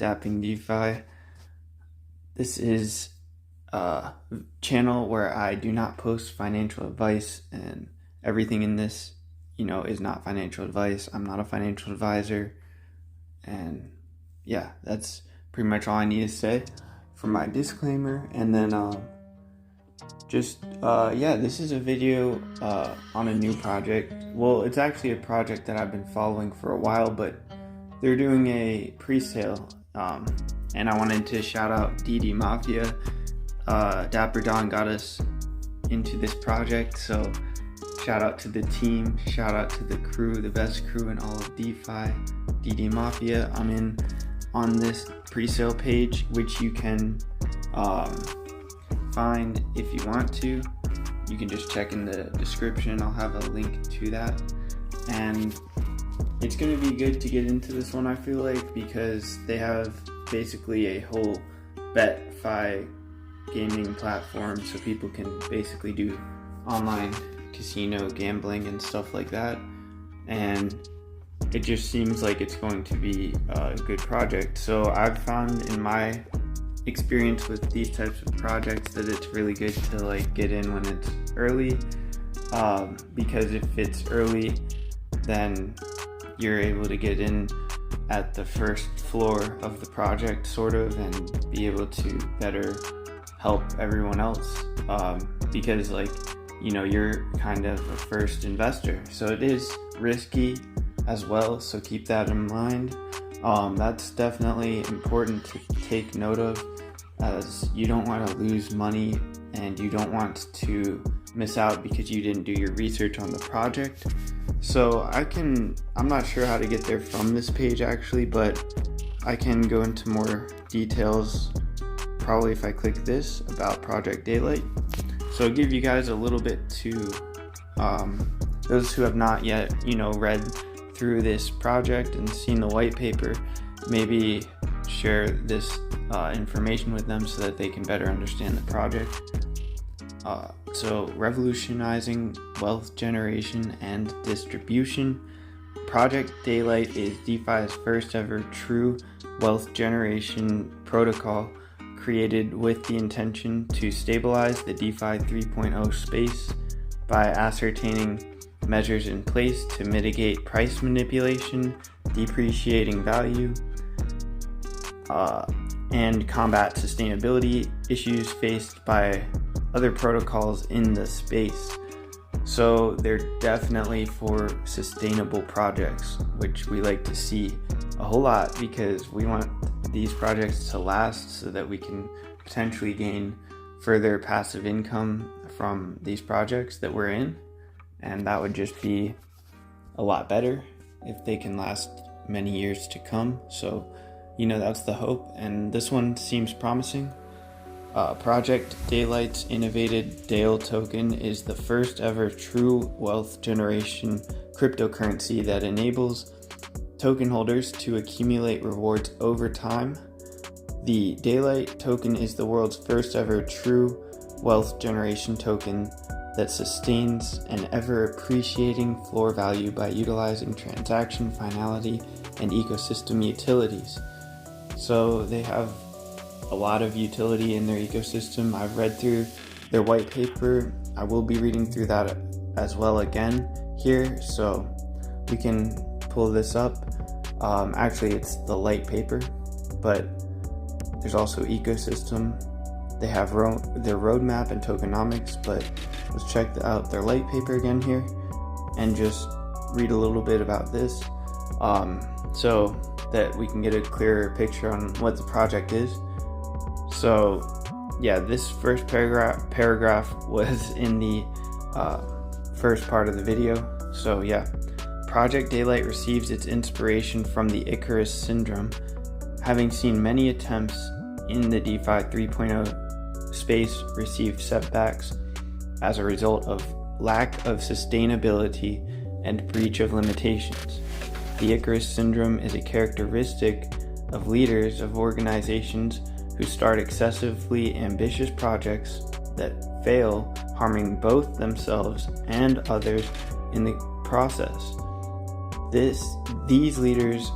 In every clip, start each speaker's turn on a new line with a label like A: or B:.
A: DappsnDefi. This is a channel where I do not post financial advice, and everything in this, is not financial advice. I'm not a financial advisor, and yeah, that's pretty much all I need to say for my disclaimer. And then this is a video on a new project. Well, it's actually a project that I've been following for a while, but they're doing a pre-sale, and I wanted to shout out Mafia. DAPPerDon got us into this project, so shout out to the team, shout out to the crew, the best crew in all of DeFi, Mafia. I'm in on this pre-sale page, which you can find if you want to. You can just check in the description. I'll have a link to that, and it's going to be good to get into this one, I feel like, because they have basically a whole BetFi gaming platform, so people can basically do online casino gambling and stuff like that, and it just seems like it's going to be a good project. So I've found in my experience with these types of projects that it's really good to get in when it's early, because if it's early, then you're able to get in at the first floor of the project sort of, and be able to better help everyone else, because you're kind of a first investor, so it is risky as well, so keep that in mind. That's definitely important to take note of, as you don't want to lose money and you don't want to miss out because you didn't do your research on the project. So I'm not sure how to get there from this page actually, but I can go into more details probably if I click this about Project Daylight. So I'll give you guys a little bit to those who have not yet read through this project and seen the white paper, maybe share this information with them so that they can better understand the project. So revolutionizing wealth generation and distribution. Project Daylight is DeFi's first ever true wealth generation protocol, created with the intention to stabilize the DeFi 3.0 space by ascertaining measures in place to mitigate price manipulation, depreciating value, and combat sustainability issues faced by other protocols in the space. So they're definitely for sustainable projects, which we like to see a whole lot, because we want these projects to last so that we can potentially gain further passive income from these projects that we're in, and that would just be a lot better if they can last many years to come. So that's the hope, and this one seems promising. Project Daylight's innovated DAYL token is the first ever true wealth generation cryptocurrency that enables token holders to accumulate rewards over time. The Daylight token is the world's first ever true wealth generation token that sustains an ever appreciating floor value by utilizing transaction finality and ecosystem utilities. So they have a lot of utility in their ecosystem. I've read through their white paper. I will be reading through that as well again here, so we can pull this up. Actually, it's the light paper, but there's also ecosystem. They have their roadmap and tokenomics, but let's check out their light paper again here and just read a little bit about this, so that we can get a clearer picture on what the project is. So yeah, this first paragraph was in the first part of the video. So yeah, Project Daylight receives its inspiration from the Icarus syndrome, having seen many attempts in the DeFi 3.0 space receive setbacks as a result of lack of sustainability and breach of limitations. The Icarus syndrome is a characteristic of leaders of organizations who start excessively ambitious projects that fail, harming both themselves and others in the process. These leaders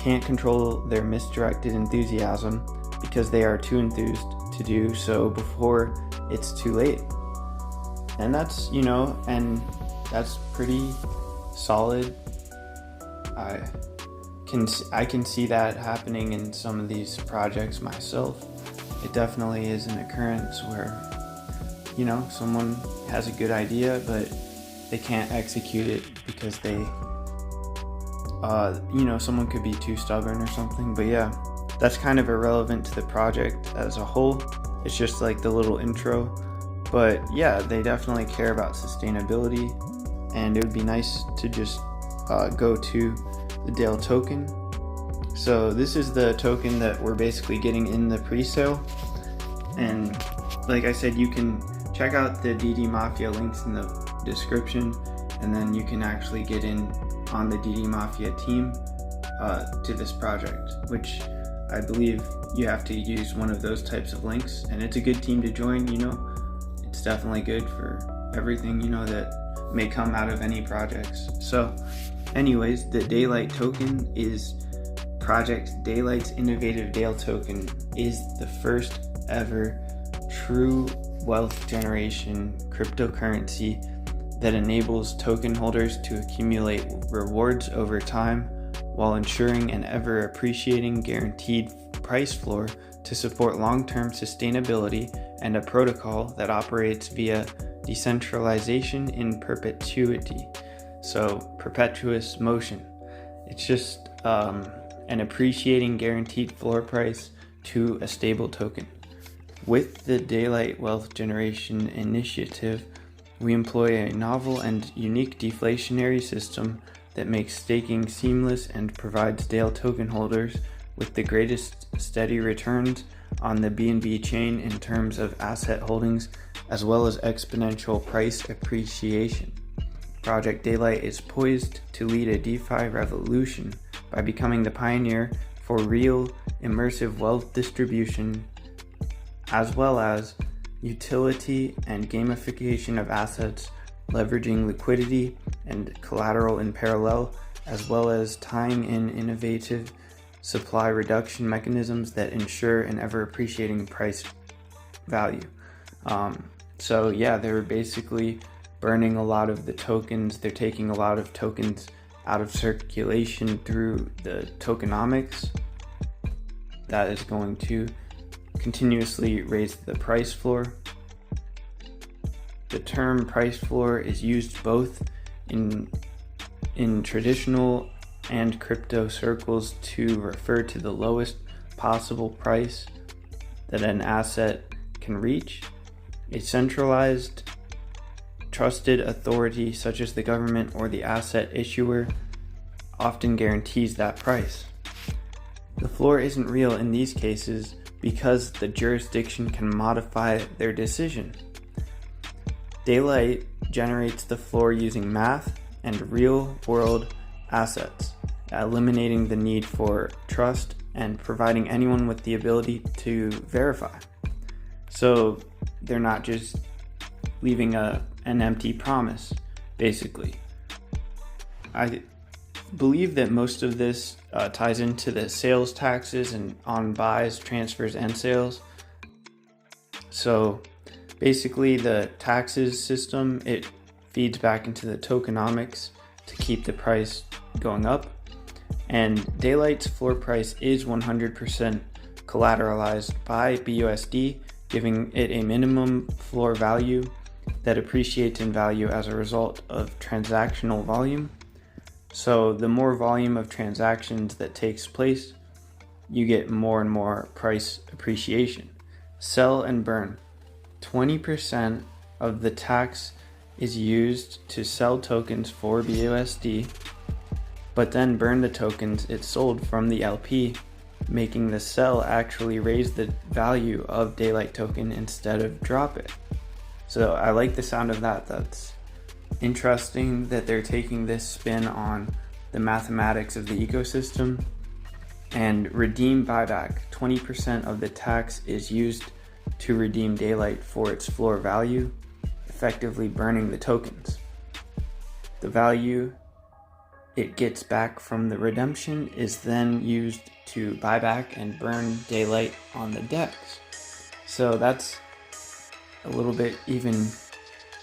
A: can't control their misdirected enthusiasm because they are too enthused to do so before it's too late. And that's, and that's pretty solid. I can see that happening in some of these projects myself. It definitely is an occurrence where, someone has a good idea, but they can't execute it because they, someone could be too stubborn or something. But yeah, that's kind of irrelevant to the project as a whole. It's just like the little intro. But yeah, they definitely care about sustainability, and it would be nice to just go to the DAYL token. So this is the token that we're basically getting in the pre-sale, and like I said, you can check out the DD Mafia links in the description, and then you can actually get in on the DD Mafia team to this project, which I believe you have to use one of those types of links, and it's a good team to join. It's definitely good for everything that may come out of any projects. So anyways, the Daylight token is Project Daylight's innovative DAYL token is the first ever true wealth generation cryptocurrency that enables token holders to accumulate rewards over time while ensuring an ever appreciating guaranteed price floor to support long-term sustainability, and a protocol that operates via decentralization in perpetuity. So perpetuous motion. It's just an appreciating guaranteed floor price to a stable token. With the Daylight Wealth Generation Initiative, we employ a novel and unique deflationary system that makes staking seamless and provides DAYL token holders with the greatest steady returns on the BNB chain in terms of asset holdings, as well as exponential price appreciation. Project Daylight is poised to lead a DeFi revolution by becoming the pioneer for real immersive wealth distribution, as well as utility and gamification of assets, leveraging liquidity and collateral in parallel, as well as tying in innovative supply reduction mechanisms that ensure an ever appreciating price value. So yeah, they're basically burning a lot of the tokens. They're taking a lot of tokens out of circulation through the tokenomics. That is going to continuously raise the price floor. The term price floor is used both in traditional and crypto circles to refer to the lowest possible price that an asset can reach. A centralized, trusted authority such as the government or the asset issuer often guarantees that price. The floor isn't real in these cases because the jurisdiction can modify their decision. Daylight generates the floor using math and real-world assets, eliminating the need for trust and providing anyone with the ability to verify. So they're not just leaving an empty promise, basically. I believe that most of this ties into the sales taxes and on buys, transfers, and sales. So basically the taxes system, it feeds back into the tokenomics to keep the price going up. And Daylight's floor price is 100% collateralized by BUSD, giving it a minimum floor value that appreciates in value as a result of transactional volume. So the more volume of transactions that takes place, you get more and more price appreciation. Sell and burn. 20% of the tax is used to sell tokens for BUSD, but then burn the tokens it sold from the LP, making the sell actually raise the value of Daylight token instead of drop it. So I like the sound of that. That's interesting that they're taking this spin on the mathematics of the ecosystem. And redeem buyback. 20% of the tax is used to redeem Daylight for its floor value, effectively burning the tokens. The value it gets back from the redemption is then used to buy back and burn daylight on the DEX. So that's a little bit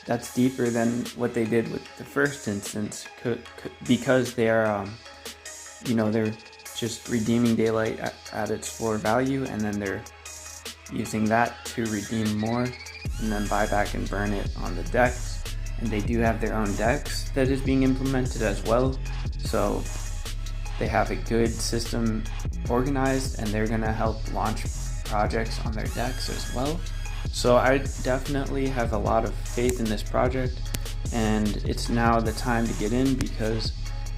A: that's deeper than what they did with the first instance, because they are, they're just redeeming daylight at its floor value, and then they're using that to redeem more and then buy back and burn it on the DEX. And they do have their own DEX that is being implemented as well, so they have a good system organized, and they're gonna help launch projects on their DEX as well. So I definitely have a lot of faith in this project, and it's now the time to get in because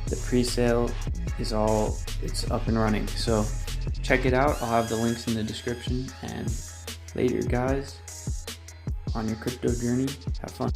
A: the pre-sale is it's up and running. So check it out. I'll have the links in the description, and later guys, on your crypto journey, have fun.